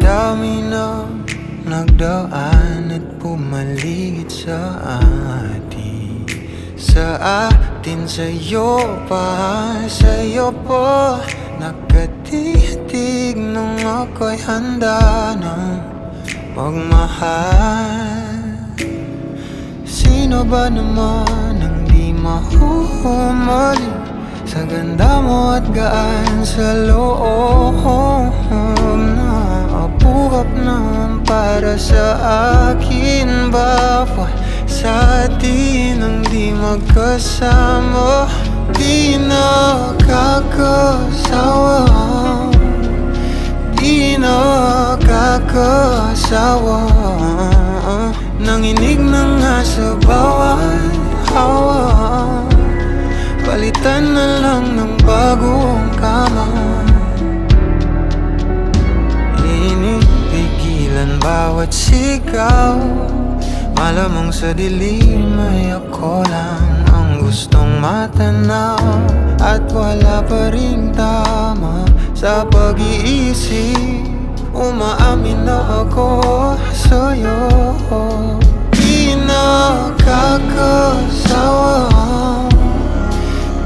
Dami na nagdaan at pumaligid sa atin. Sa atin, sa'yo pa, sa'yo po nakatitig nung ako'y handa ng magmahal. Sino ba naman ang di mahuhumali sa ganda mo at gaan sa loob na buhap naman para sa akin. Bawat sa atin ang di magkasama, di nakakasawa, di nakakasawa. Nanginig na nga sa bawat hawa, palitan na lang ng bagong kama. Inipigilan bawat sigaw, malamang sa dilim ay ako lang ang gustong matanaw. At wala pa ring tama sa pag-iisip, umaamin na ako sa'yo. Di nakakasawa,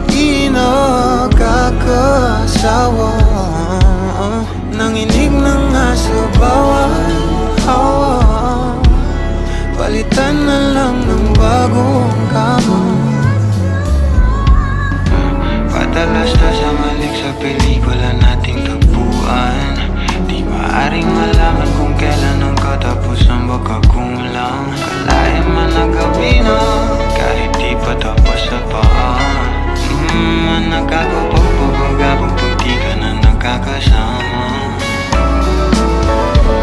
di nakakasawa. Nanginig na nga sa bawat hawa, palitan na lang ng bagong kama. Padalas sa malik sa pelikula nating tagpuan, di maaring malaman kung kailan ang katapos ang bakakulang. Kalahin man ang gabi na, kahit di pa tapos sa paan. Nakakapagpapagabang pag di ka na nakakasama.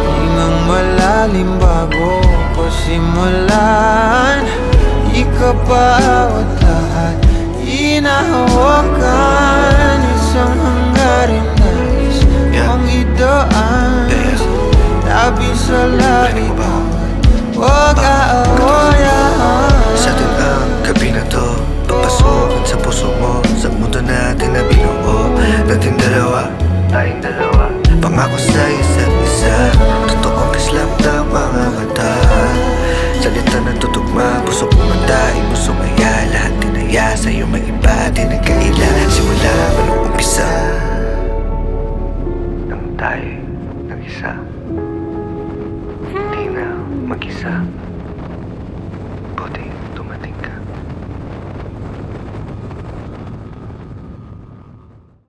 Hingang malalim bago ko simulan, ikaw bawat lahat inahawakan. Isang hanggarin nais kong idaan, labi sa labi huwag aawayan. Sa atin ang gabi na to, papasokin sa puso mo, sa mundo natin na binuo. Natin dalawa, tayong dalawa, pangako sa isa't isa, totoong kislap ng mga mata. Salita na tutugma, puso kumanda, ibusong aya, lahat tinaya, sa'yo may iba, di nagkaila. Simula walang umpisa, nang tayo nag-isa, di na mag-isa. Buti